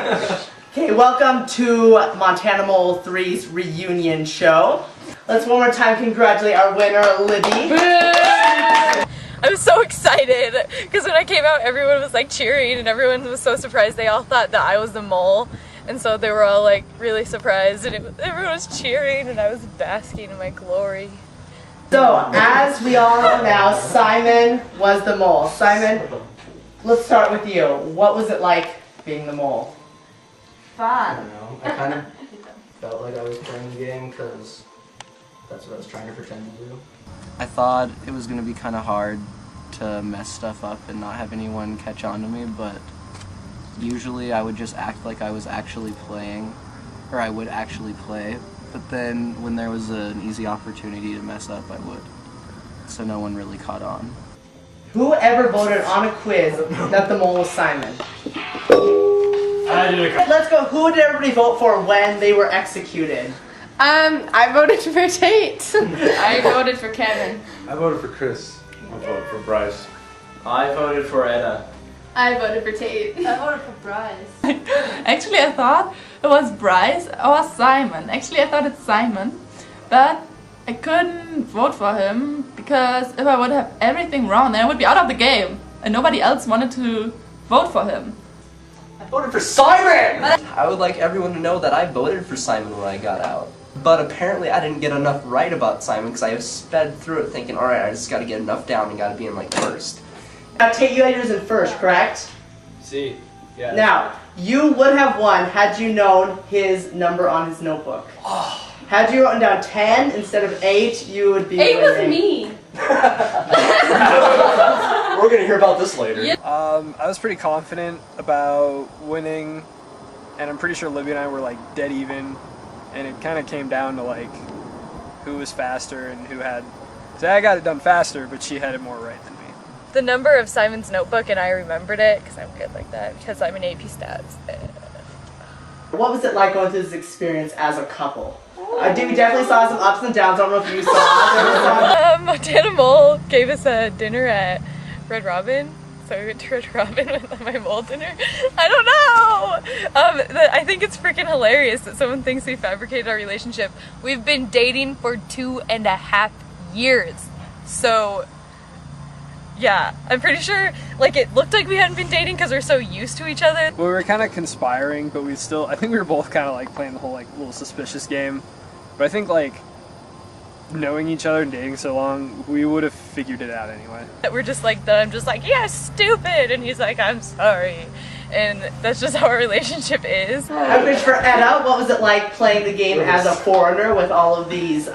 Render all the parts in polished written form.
Okay, welcome to Montana Mole 3's reunion show. Let's one more time congratulate our winner, Libby. I was so excited because when I came out, everyone was like cheering and everyone was so surprised. They all thought that I was the mole, and so they were all like really surprised, and everyone was cheering, and I was basking in my glory. So, as we all know now, Simon was the mole. Simon, let's start with you. What was it like being the mole? I don't know. I kind of felt like I was playing the game because that's what I was trying to pretend to do. I thought it was going to be kind of hard to mess stuff up and not have anyone catch on to me, but usually I would just act like I was actually playing, or I would actually play, but then when there was an easy opportunity to mess up, I would. So no one really caught on. Who ever voted on a quiz that the mole was Simon? I did. Let's go. Who did everybody vote for when they were executed? I voted for Tate. I voted for Kevin. I voted for Chris. I voted for Bryce. I voted for Edda. I voted for Tate. I voted for Bryce. Actually, I thought it was Bryce or Simon. Actually, I thought it's Simon, but I couldn't vote for him because if I would have everything wrong, then I would be out of the game, and nobody else wanted to vote for him. I voted for Simon! I would like everyone to know that I voted for Simon when I got out. But apparently I didn't get enough right about Simon because I sped through it thinking, alright, I just gotta get enough down and gotta be in like first. Now, Tate, you had yours in first, correct? See, yeah. Now, you would have won had you known his number on his notebook. Had you written down 10 instead of 8, you would be 8 was winning. me. We're gonna hear about this later. I was pretty confident about winning, and I'm pretty sure Libby and I were like dead even, and it kind of came down to like who was faster and who had. So I got it done faster, but she had it more right than me. The number of Simon's notebook, and I remembered it because I'm good like that because I'm in AP Stats. What was it like going through this experience as a couple? We definitely saw some ups and downs. I don't know if you saw. Montana Mole gave us a dinner at Red Robin, so we went to Red Robin with my mole dinner. I don't know! I think it's freaking hilarious that someone thinks we fabricated our relationship. We've been dating for 2.5 years. So, yeah, I'm pretty sure, like, it looked like we hadn't been dating because we're so used to each other. Well, we were kind of conspiring, but I think we were both kind of like playing the whole like little suspicious game. But I think like knowing each other and dating so long, we would have figured it out anyway. We're just like that. I'm just like, yeah, stupid, and he's like, I'm sorry, and that's just how our relationship is. Average for Edda, what was it like playing the game as a foreigner with all of these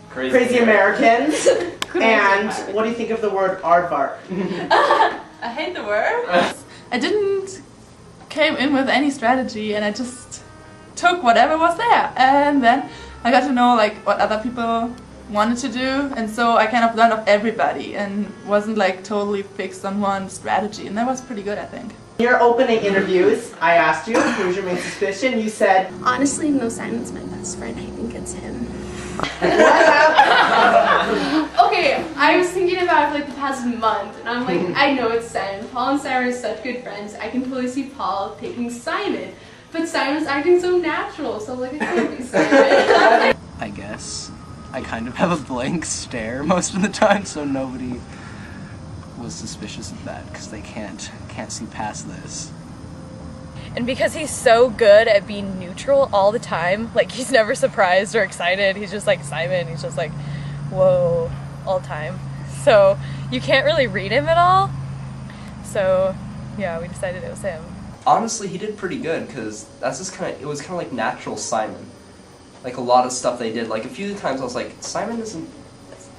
crazy Americans? And what do you think of the word aardvark? I hate the word. I didn't came in with any strategy, and I just took whatever was there, and then I got to know like what other people wanted to do, and so I kind of learned of everybody and wasn't like totally fixed on one strategy, and that was pretty good, I think. In your opening interviews, I asked you, who's your main suspicion? You said, Honestly, no, Simon's my best friend. I think it's him. Okay, I was thinking about it for like the past month, and I'm like, I know it's Simon. Paul and Simon are such good friends. I can totally see Paul picking Simon. But Simon's acting so natural, so like, it can't be Simon. I guess. I kind of have a blank stare most of the time, so nobody was suspicious of that because they can't see past this. And because he's so good at being neutral all the time, like he's never surprised or excited, he's just like Simon, he's just like, whoa, all the time. So you can't really read him at all. So yeah, we decided it was him. Honestly, he did pretty good because that's just it was kind of like natural Simon. Like a lot of stuff they did, like a few times I was like, Simon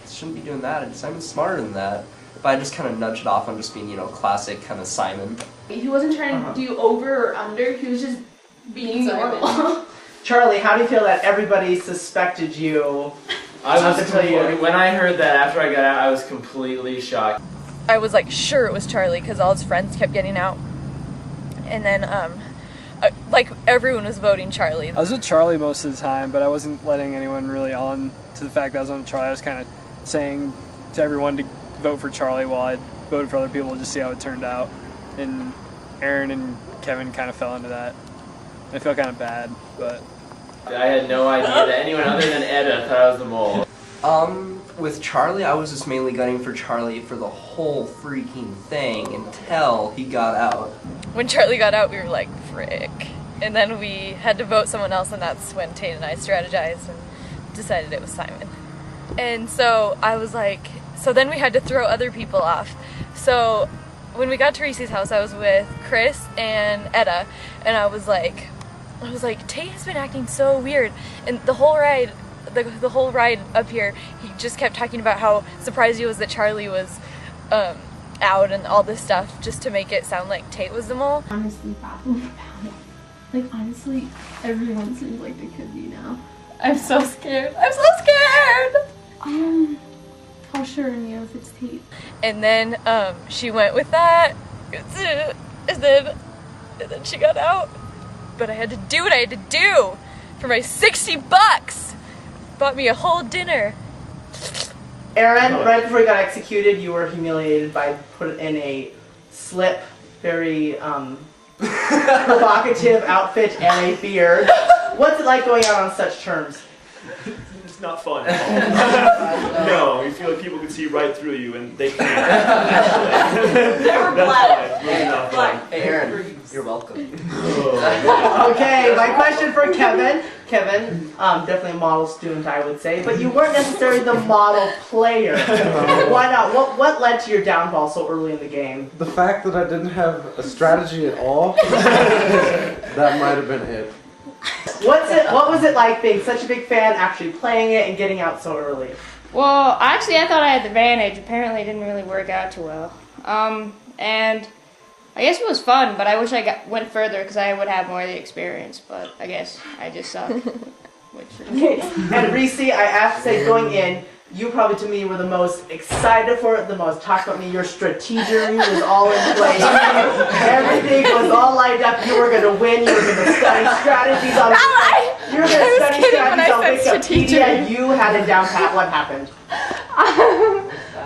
shouldn't be doing that, and Simon's smarter than that. But I just kind of nudged it off on just being, classic kind of Simon. He wasn't trying to do over or under, he was just being normal. Charlie, how do you feel that everybody suspected you? When I heard that after I got out, I was completely shocked. I was like sure it was Charlie because all his friends kept getting out. And then, like, everyone was voting Charlie. I was with Charlie most of the time, but I wasn't letting anyone really on to the fact that I was on Charlie. I was kind of saying to everyone to vote for Charlie while I voted for other people to just see how it turned out. And Aaron and Kevin kind of fell into that. I feel kind of bad, but I had no idea that anyone other than Edda thought I was the mole. With Charlie, I was just mainly gunning for Charlie for the whole freaking thing until he got out. When Charlie got out, we were like, frick. And then we had to vote someone else, and that's when Tate and I strategized and decided it was Simon. And so I was like, so then we had to throw other people off. So when we got to Reese's house, I was with Chris and Edda, and I was like, Tate has been acting so weird. And the whole ride, the whole ride up here, he just kept talking about how surprised he was that Charlie was out and all this stuff, just to make it sound like Tate was the mole. Honestly, baffled about it. Like, honestly, everyone seems like they could be now. I'm so scared. I'm so scared! How sure are you if it's Tate? And then she went with that, and then she got out. But I had to do what I had to do for my $60. Bought me a whole dinner. Aaron, right before you got executed, you were humiliated by put in a slip, very provocative outfit and a beard. What's it like going out on such terms? It's not fun at all. No, you feel like people can see right through you and they can't. They were black. That's fine. Hey Aaron, you're welcome. Okay, my question for Kevin. Kevin, definitely a model student, I would say, but you weren't necessarily the model player. Why not? What led to your downfall so early in the game? The fact that I didn't have a strategy at all, that might have been it. What was it like being such a big fan, actually playing it and getting out so early? Well, actually, I thought I had the advantage. Apparently, it didn't really work out too well. And I guess it was fun, but I wish I went further because I would have more of the experience. But I guess I just suck. Okay. And Reese, I have to say, going in, you probably to me were the most excited for it, the most talked about me. Your strategy was all in place. Everything was all lined up. You were going to win. You were going to study strategies on You were going to study strategies on Wikipedia. You had it down pat. What happened?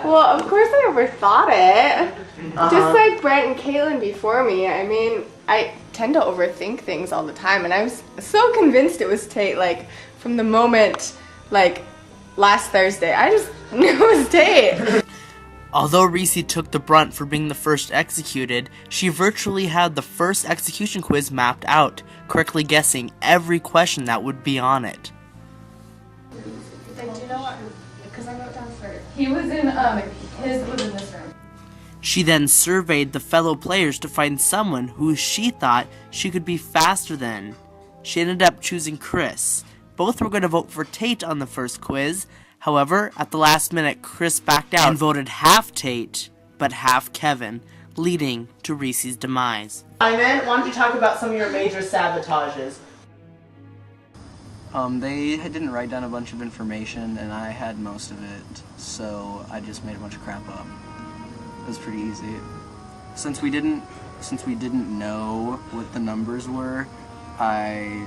Well, of course I overthought it. Just like Brent and Caitlin before me. I mean, I tend to overthink things all the time, and I was so convinced it was Tate, like, from the moment, like, last Thursday. I just knew it was Tate. Although Reese took the brunt for being the first executed, she virtually had the first execution quiz mapped out, correctly guessing every question that would be on it. Like, do you know what? Because I wrote down first. He was in, his was in this room. She then surveyed the fellow players to find someone who she thought she could be faster than. She ended up choosing Chris. Both were going to vote for Tate on the first quiz. However, at the last minute, Chris backed out and voted half Tate, but half Kevin, leading to Reese's demise. Simon, why don't you talk about some of your major sabotages? They didn't write down a bunch of information, and I had most of it, so I just made a bunch of crap up. It was pretty easy. Since we didn't know what the numbers were, I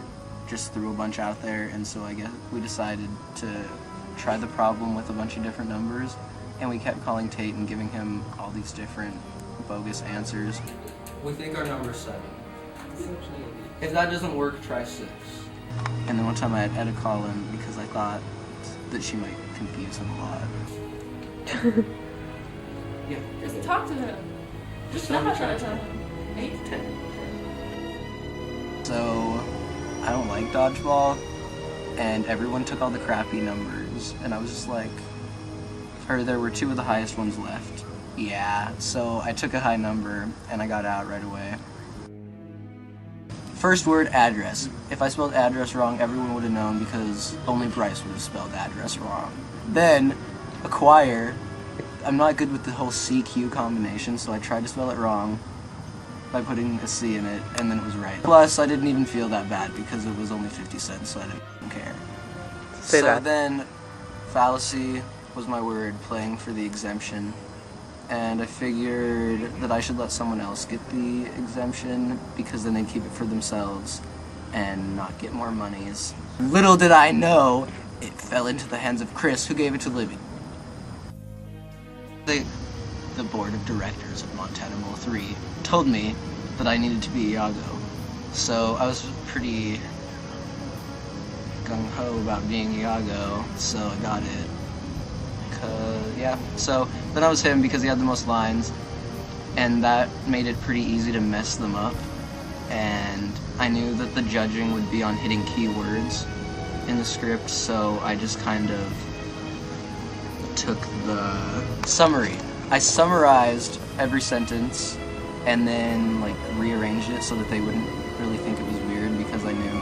just threw a bunch out there, and so I guess we decided to try the problem with a bunch of different numbers, and we kept calling Tate and giving him all these different bogus answers. We think our number's 7. If that doesn't work, try 6. And then one time I had Edda call in because I thought that she might confuse him a lot. Yeah. Just talk to him. Just not try to tell him. 8, 10. So, I don't like dodgeball, and everyone took all the crappy numbers, and I was just like, there were 2 of the highest ones left. Yeah, so I took a high number, and I got out right away. First word, address. If I spelled address wrong, everyone would have known because only Bryce would have spelled address wrong. Then, acquire. I'm not good with the whole CQ combination, so I tried to spell it wrong by putting a C in it, and then it was right. Plus, I didn't even feel that bad because it was only 50 cents, so I didn't care. Say that. So then, fallacy was my word, playing for the exemption. And I figured that I should let someone else get the exemption because then they'd keep it for themselves and not get more monies. Little did I know, it fell into the hands of Chris, who gave it to Libby. The board of directors of Montana Mole 3 told me that I needed to be Iago. So I was pretty gung-ho about being Iago, so I got it. Yeah, so then I was him because he had the most lines, and that made it pretty easy to mess them up. And I knew that the judging would be on hitting keywords in the script, so I just kind of took the summary. I summarized every sentence and then like rearranged it so that they wouldn't really think it was weird because I knew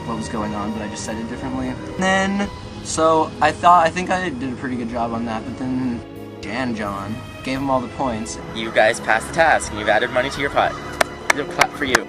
what was going on, but I just said it differently. And then, so I think I did a pretty good job on that, but then John gave them all the points. You guys passed the task and you've added money to your pot. Clap for you.